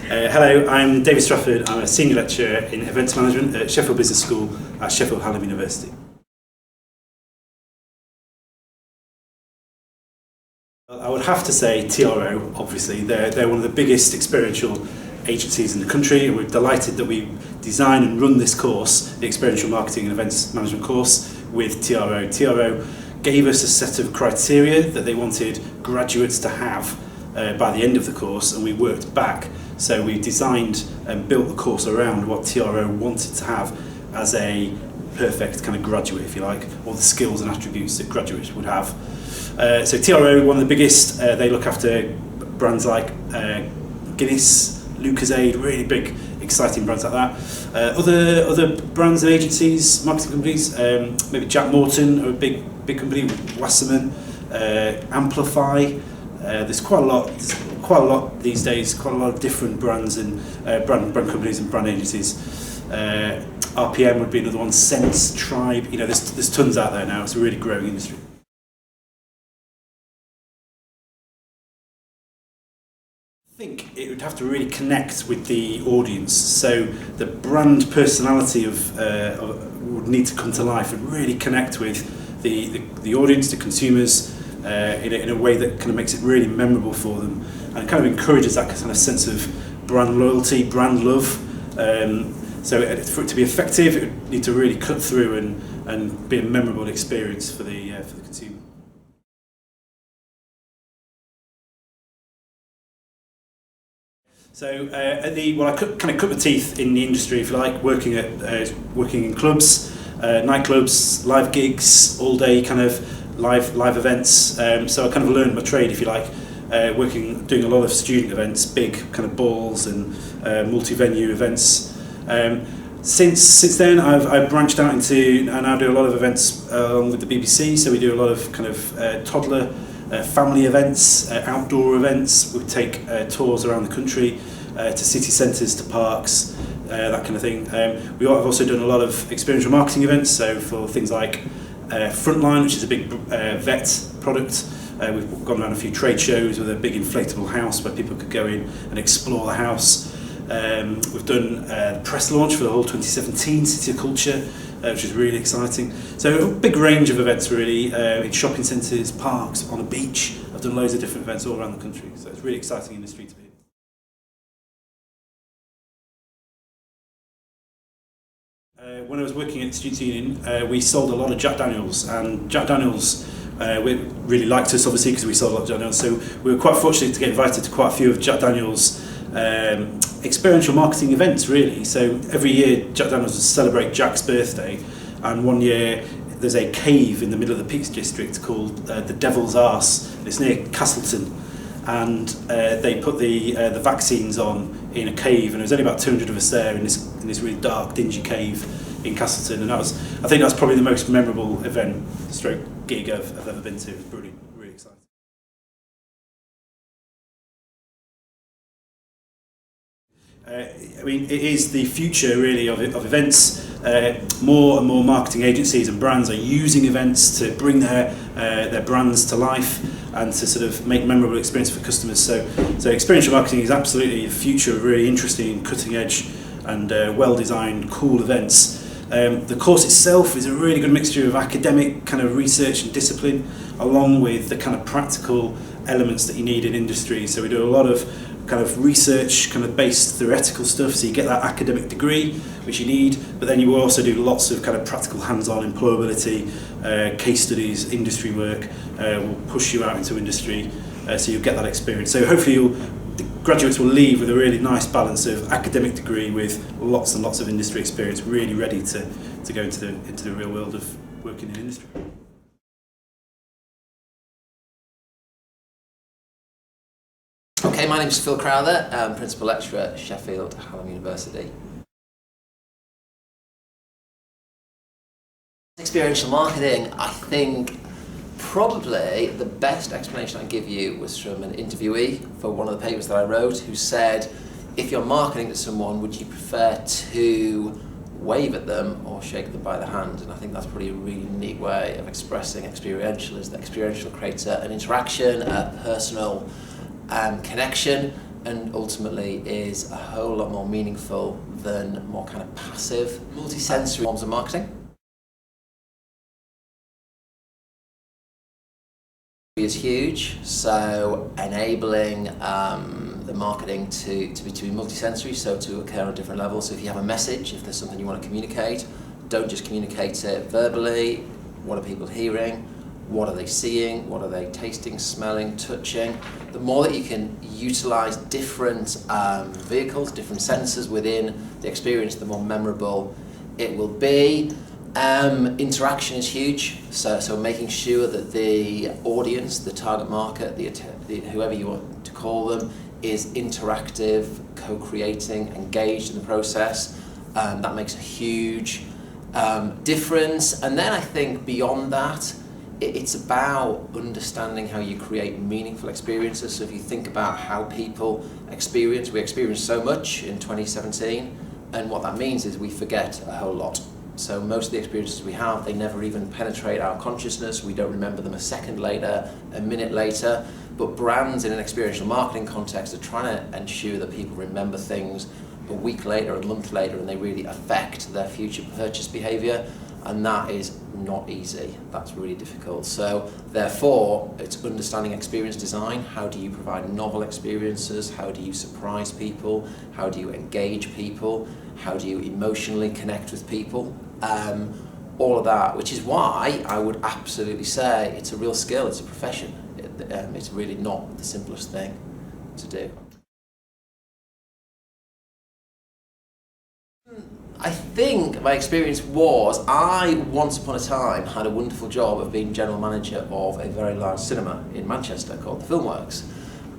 Hello, I'm David Strafford. I'm a senior lecturer in events management at Sheffield Business School at Sheffield Hallam University. I would have to say TRO, obviously. They're one of the biggest experiential agencies in the country, and we're delighted that we design and run this course, the Experiential Marketing and Events Management course, with TRO. TRO gave us a set of criteria that they wanted graduates to have by the end of the course, and we worked back. So we designed and built the course around what TRO wanted to have as a perfect kind of graduate, if you like, all the skills and attributes that graduates would have. So TRO, one of the biggest, they look after brands like Guinness, Lucozade, really big, exciting brands like that. Other brands and agencies, marketing companies, maybe Jack Morton are a big company, Wasserman, Amplify. There's quite a lot these days, quite a lot of different brands and brand companies and brand agencies. RPM would be another one, Sense, Tribe, there's tons out there now. It's a really growing industry. I think it would have to really connect with the audience, so the brand personality would need to come to life and really connect with the audience, the consumers, in a way that kind of makes it really memorable for them, and kind of encourages that kind of sense of brand loyalty, brand love. So for it to be effective, it would need to really cut through and be a memorable experience for the consumer. So I kind of cut my teeth in the industry, if you like, working in clubs, nightclubs, live gigs, all day kind of live events. So I kind of learned my trade, if you like, doing a lot of student events, big kind of balls and multi-venue events. Since then, I've branched out into, I now do a lot of events along with the BBC. So we do a lot of kind of toddler family events, outdoor events. We take tours around the country to city centres, to parks, that kind of thing. We have also done a lot of experiential marketing events, so for things like Frontline, which is a big vet product. We've gone around a few trade shows with a big inflatable house where people could go in and explore the house. We've done the press launch for the whole 2017 City of Culture, which is really exciting. So a big range of events really, in shopping centres, parks, on a beach. I've done loads of different events all around the country, so it's a really exciting industry to be in. When I was working at the Students' Union, we sold a lot of Jack Daniels, and Jack Daniels really liked us, obviously, because we sold a lot of Jack Daniels. So we were quite fortunate to get invited to quite a few of Jack Daniels' experiential marketing events, really. So every year Jack Daniels would celebrate Jack's birthday, and one year there's a cave in the middle of the Peaks District called the Devil's Arse. It's near Castleton, and they put the vaccines on in a cave, and there was only about 200 of us there in this really dark, dingy cave in Castleton, and I think that's probably the most memorable event stroke gig I've ever been to. It was brilliant, really exciting. It is the future really of events. More and more marketing agencies and brands are using events to bring their brands to life and to sort of make memorable experience for customers. So experiential marketing is absolutely the future of really interesting, cutting edge and well-designed, cool events. The course itself is a really good mixture of academic kind of research and discipline, along with the kind of practical elements that you need in industry. So we do a lot of kind of research, kind of based theoretical stuff, so you get that academic degree, which you need, but then you will also do lots of kind of practical hands-on employability, case studies, industry work, will push you out into industry, so you'll get that experience. So hopefully the graduates will leave with a really nice balance of academic degree with lots and lots of industry experience, really ready to go into the real world of working in industry. Okay, my name is Phil Crowther, I'm Principal Lecturer at Sheffield Hallam University. Experiential marketing, I think probably the best explanation I can give you was from an interviewee for one of the papers that I wrote, who said, if you're marketing to someone, would you prefer to wave at them or shake them by the hand? And I think that's probably a really neat way of expressing experiential, is that experiential creates an interaction, a personal connection, and ultimately is a whole lot more meaningful than more kind of passive, multi-sensory forms of marketing. Is huge, so enabling the marketing to be multi-sensory, so to occur on different levels. So if you have a message, if there's something you want to communicate, don't just communicate it verbally. What are people hearing? What are they seeing? What are they tasting, smelling, touching? The more that you can utilize different vehicles, different senses within the experience, the more memorable it will be. Interaction is huge, so making sure that the audience, the target market, whoever you want to call them, is interactive, co-creating, engaged in the process. That makes a huge difference. And then I think beyond that, it's about understanding how you create meaningful experiences. So if you think about how people experience, we experience so much in 2017, and what that means is we forget a whole lot. So most of the experiences we have, they never even penetrate our consciousness. We don't remember them a second later, a minute later. But brands in an experiential marketing context are trying to ensure that people remember things a week later, a month later, and they really affect their future purchase behaviour. And that is not easy. That's really difficult. So therefore, it's understanding experience design. How do you provide novel experiences? How do you surprise people? How do you engage people? How do you emotionally connect with people? All of that, which is why I would absolutely say it's a real skill, it's a profession. It's really not the simplest thing to do. I think my experience was, I once upon a time had a wonderful job of being general manager of a very large cinema in Manchester called the Filmworks.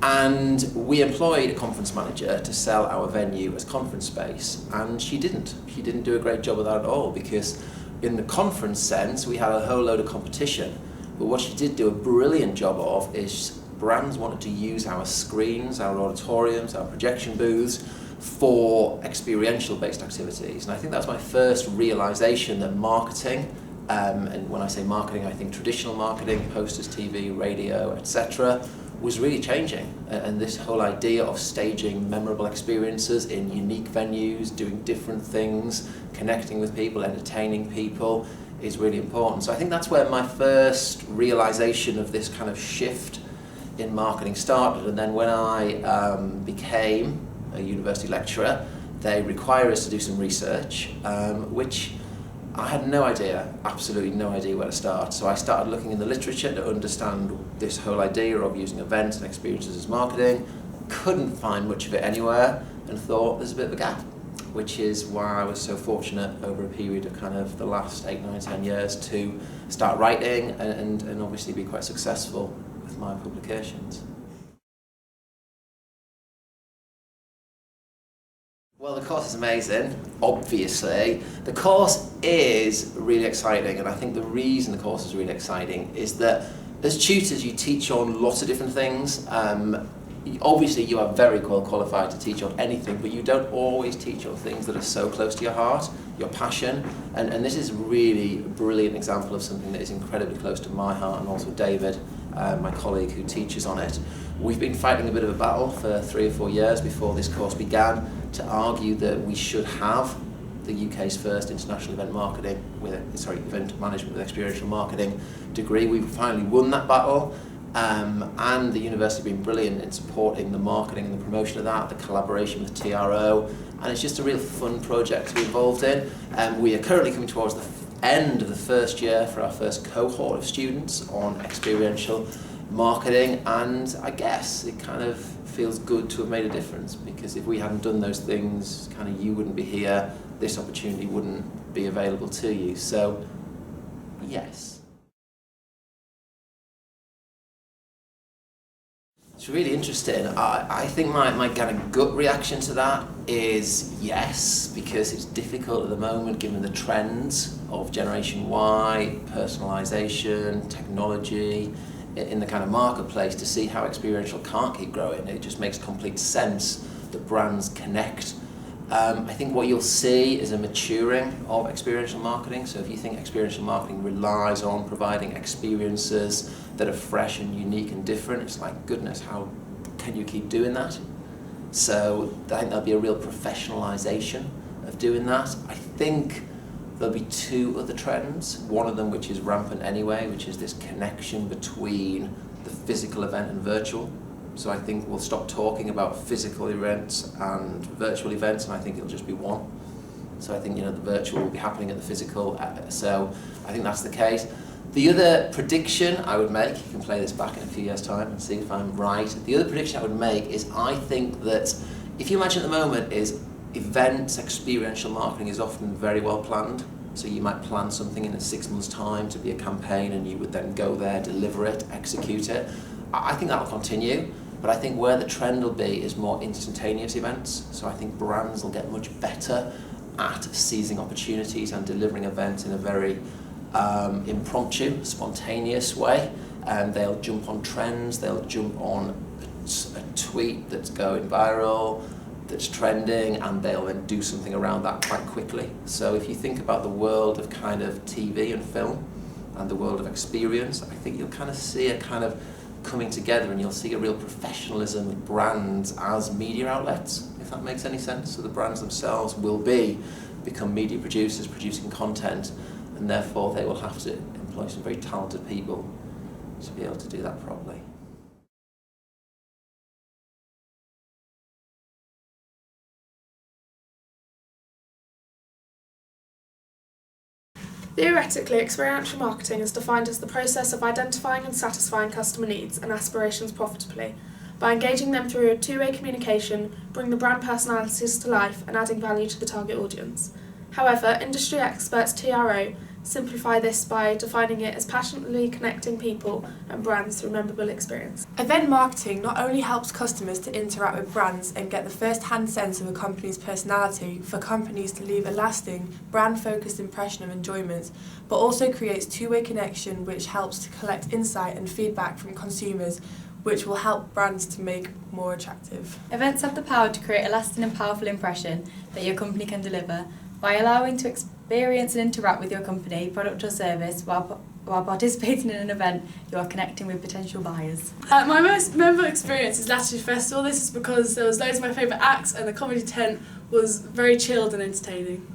And we employed a conference manager to sell our venue as conference space, and she didn't do a great job of that at all, because in the conference sense we had a whole load of competition, but what she did do a brilliant job of is brands wanted to use our screens, our auditoriums, our projection booths for experiential based activities. And I think that was my first realization that marketing, and when I say marketing I think traditional marketing, posters, TV, radio, etc., was really changing. And this whole idea of staging memorable experiences in unique venues, doing different things, connecting with people, entertaining people, is really important. So I think that's where my first realization of this kind of shift in marketing started. And then when I became a university lecturer, they require us to do some research, which I had no idea, absolutely no idea where to start. So I started looking in the literature to understand this whole idea of using events and experiences as marketing. Couldn't find much of it anywhere, and thought there's a bit of a gap, which is why I was so fortunate over a period of kind of the last 8, 9, 10 years to start writing and obviously be quite successful with my publications. Well, the course is amazing, obviously. The course is really exciting, and I think the reason the course is really exciting is that as tutors you teach on lots of different things. Obviously you are very well qualified to teach on anything, but you don't always teach on things that are so close to your heart, your passion, and this is really a brilliant example of something that is incredibly close to my heart, and also David, my colleague who teaches on it. We've been fighting a bit of a battle for 3 or 4 years before this course began to argue that we should have the UK's first international event management with experiential marketing degree. We've finally won that battle, and the university have been brilliant in supporting the marketing and the promotion of that, the collaboration with TRO, and it's just a real fun project to be involved in. We are currently coming towards the end of the first year for our first cohort of students on experiential marketing, and I guess it kind of feels good to have made a difference, because if we hadn't done those things, kind of you wouldn't be here, this opportunity wouldn't be available to you. So yes, it's really interesting. I think my kind of gut reaction to that is yes, because it's difficult at the moment given the trends of Generation Y, personalisation, technology in the kind of marketplace, to see how experiential can't keep growing. It just makes complete sense that brands connect. I think what you'll see is a maturing of experiential marketing. So if you think experiential marketing relies on providing experiences that are fresh and unique and different, it's like, goodness, how can you keep doing that? So I think there'll be a real professionalisation of doing that. I think there'll be two other trends, one of them which is rampant anyway, which is this connection between the physical event and virtual. So I think we'll stop talking about physical events and virtual events, and I think it'll just be one. So I think, the virtual will be happening at the physical, so I think that's the case. The other prediction I would make, you can play this back in a few years' time and see if I'm right. The other prediction I would make is I think that if you imagine at the moment is events, experiential marketing is often very well planned. So you might plan something in 6 months' time to be a campaign, and you would then go there, deliver it, execute it. I think that will continue, but I think where the trend will be is more instantaneous events. So I think brands will get much better at seizing opportunities and delivering events in a very impromptu, spontaneous way. They'll jump on trends, they'll jump on a tweet that's going viral, that's trending, and they'll then do something around that quite quickly. So if you think about the world of kind of TV and film and the world of experience, I think you'll kind of see a kind of coming together, and you'll see a real professionalism of brands as media outlets, if that makes any sense. So the brands themselves will become media producers, producing content, and therefore they will have to employ some very talented people to be able to do that properly. Theoretically, experiential marketing is defined as the process of identifying and satisfying customer needs and aspirations profitably, by engaging them through a two-way communication, bringing the brand personalities to life and adding value to the target audience. However, industry experts TRO simplify this by defining it as passionately connecting people and brands through memorable experience. Event marketing not only helps customers to interact with brands and get the first-hand sense of a company's personality for companies to leave a lasting, brand-focused impression of enjoyment, but also creates two-way connection which helps to collect insight and feedback from consumers, which will help brands to make more attractive. Events have the power to create a lasting and powerful impression that your company can deliver by allowing to experience and interact with your company, product or service while participating in an event. You are connecting with potential buyers. My most memorable experience is Latitude Festival. This is because there was loads of my favourite acts and the comedy tent was very chilled and entertaining.